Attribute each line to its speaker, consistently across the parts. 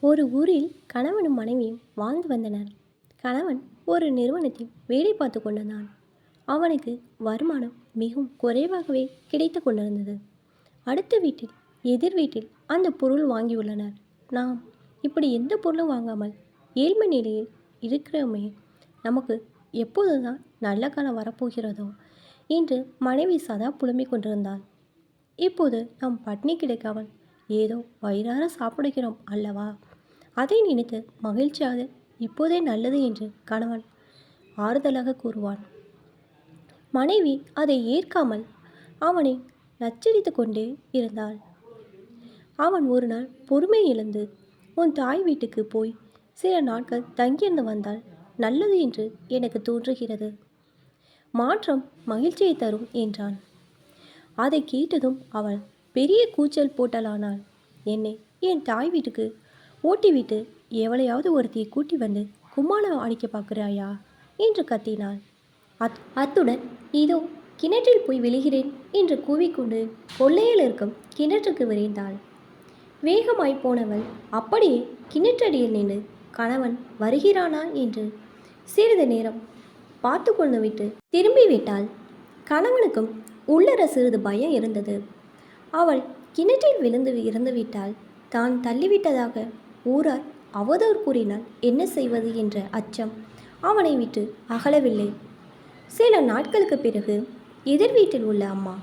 Speaker 1: ஒரு ஊரில் கணவனும் மனைவியும் வாழ்ந்து வந்தனர். கணவன் ஒரு நிறுவனத்தில் வேலை பார்த்து கொண்டிருந்தான். அவனுக்கு வருமானம் மிகவும் குறைவாகவே கிடைத்து கொண்டிருந்தது. அடுத்த வீட்டில், எதிர் வீட்டில் அந்த பொருள் வாங்கியுள்ளனர். நாம் இப்படி எந்த பொருளும் வாங்காமல் ஏழ்மை நிலையில் இருக்கிறோமே, நமக்கு எப்போதுதான் நல்ல காலம் வரப்போகிறதோ என்று மனைவி சதா புலம்பிக் கொண்டிருந்தாள். இப்போது நாம் பட்னி கிடைக்காமல் ஏதோ வயிறார சாப்பிடுகிறோம் அல்லவா, அதை நினைத்து மகிழ்ச்சியாக இப்போதே நல்லது என்று கணவன் ஆறுதலாக கூறுவான். மனைவி அதை ஏற்காமல் அவனை நச்சரித்து கொண்டே இருந்தாள். அவன் ஒரு நாள் பொறுமை இழந்து, உன் தாய் வீட்டுக்கு போய் சில நாட்கள் தங்கியிருந்து வந்தால் நல்லது என்று எனக்கு தோன்றுகிறது. மாற்றம் மகிழ்ச்சியை தரும் என்றான். அதை கேட்டதும் அவள் பெரிய கூச்சல் போட்டலானாள். என்னை என் தாய் வீட்டுக்கு ஓட்டிவிட்டு எவளையாவது ஒருத்தியை கூட்டி வந்து கும்மாளம் அடிக்க பார்க்குறாயா என்று கத்தினாள். அத்துடன் இதோ கிணற்றில் போய் விழுகிறேன் என்று கூவிக்கொண்டு கொள்ளையில் இருக்கும் கிணற்றுக்கு விரைந்தாள். வேகமாய் போனவள் அப்படியே கிணற்றடியில் நின்று கணவன் வருகிறானா என்று சிறிது நேரம் பார்த்து கொண்டு விட்டு திரும்பி விட்டாள். கணவனுக்கும் உள்ளர சிறிது பயம் இருந்தது. அவள் கிணற்றில் விழுந்து இறந்துவிட்டால் தான் தள்ளிவிட்டதாக ஊரார் அவதூறு கூறினால் என்ன செய்வது என்ற அச்சம் அவனை விட்டு அகலவில்லை. சில நாட்களுக்கு பிறகு எதிர் வீட்டில் உள்ள அம்மா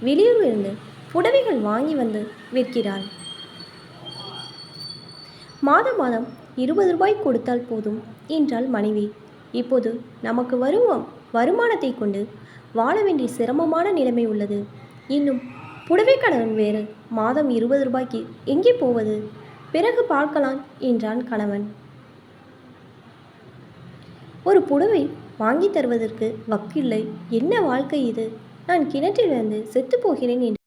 Speaker 1: வெளியூரிலிருந்து புடவைகள் வாங்கி வந்து விற்கிறாள். மாதம் மாதம் 20 ரூபாய் கொடுத்தால் போதும் என்றாள் மனைவி. இப்போது நமக்கு வருமானத்தை கொண்டு வாழ வேண்டிய சிரமமான நிலைமை உள்ளது. இன்னும் புடவை கடன் வேறு. மாதம் 20 ரூபாய்க்கு எங்கே போவது? பிறகு பார்க்கலாம் என்றான் கணவன். ஒரு புடவை வாங்கி தருவதற்கு வக்கில்லை. என்ன வாழ்க்கை இது? நான் கிணற்றில் வந்து செத்து போகிறேன் என்று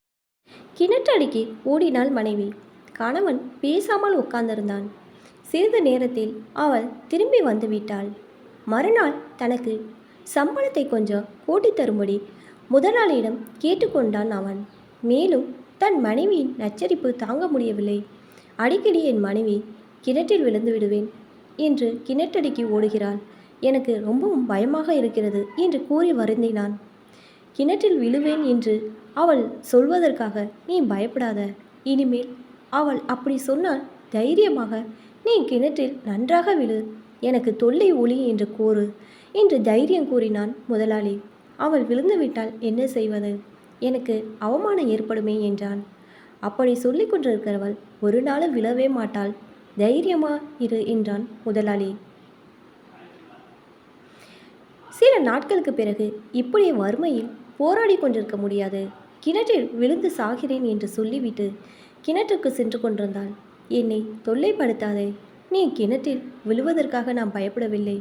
Speaker 1: கிணற்றடிக்கு ஓடினாள் மனைவி. கணவன் பேசாமல் உட்கார்ந்திருந்தான். சிறிது நேரத்தில் அவள் திரும்பி வந்து விட்டாள். மறுநாள் தனக்கு சம்பளத்தை கொஞ்சம் கூட்டி தரும்படி முதலாளியிடம் கேட்டுக்கொண்டான் அவன். மேலும் தன் மனைவியின் நச்சரிப்பு தாங்க முடியவில்லை. அடிக்கடி என் மனைவி கிணற்றில் விழுந்து விடுவேன் என்று கிணற்றடிக்கு ஓடுகிறாள். எனக்கு ரொம்பவும் பயமாக இருக்கிறது என்று கூறி வருந்தினான். கிணற்றில் விழுவேன் என்று அவள் சொல்வதற்காக நீ பயப்படாத. இனிமேல் அவள் அப்படி சொன்னால் தைரியமாக நீ கிணற்றில் நன்றாக விழு, எனக்கு தொல்லை ஒளி என்று கூறு என்று தைரியம் கூறினான் முதலாளி. அவள் விழுந்துவிட்டால் என்ன செய்வது? எனக்கு அவமானம் ஏற்படுமே என்றான். அப்படி சொல்லி கொண்டிருக்கிறவள் ஒரு நாளும் விழவே மாட்டாள், தைரியமா இரு என்றான் முதலாளி. சில நாட்களுக்கு பிறகு இப்படி வறுமையில் போராடி கொண்டிருக்க முடியாது, கிணற்றில் விழுந்து சாகிறேன் என்று சொல்லிவிட்டு கிணற்றுக்கு சென்று கொண்டிருந்தாள். என்னை தொல்லைப்படுத்தாதே, நீ கிணற்றில் விழுவதற்காக நான் பயப்படவில்லை.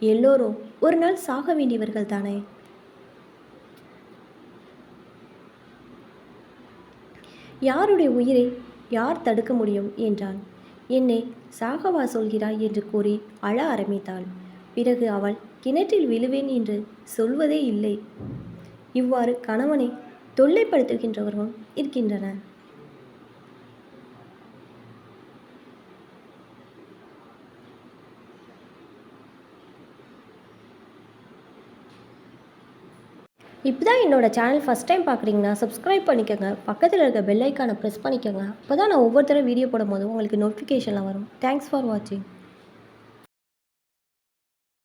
Speaker 1: எல்லோரும் ஒரு நாள் சாக வேண்டியவர்கள் தானே. யாருடைய உயிரை யார் தடுக்க முடியும் என்றான். என்னை சாகவா சொல்கிறாய் என்று கூறி அழ ஆரம்பித்தாள். பிறகு அவள் கிணற்றில் விழுவேன் என்று சொல்வதே இல்லை. இவ்வாறு கணவனை தொல்லைப்படுத்துகின்றவர்களும் இருக்கின்றனர். இப்போ தான் என்னோட சேனல் ஃபஸ்ட் டைம் பார்க்குறீங்கன்னா சப்ஸ்கிரைப் பண்ணிக்கோங்க. பக்கத்தில் இருக்க பெல் ஐக்கானை ப்ரெஸ் பண்ணிக்கோங்க. அப்போ தான் நான் ஒவ்வொருத்தரும் வீடியோ போடும்போது உங்களுக்கு நோட்டிஃபிகேஷன்லாம் வரும். தேங்க்ஸ் ஃபார் வாட்சிங்.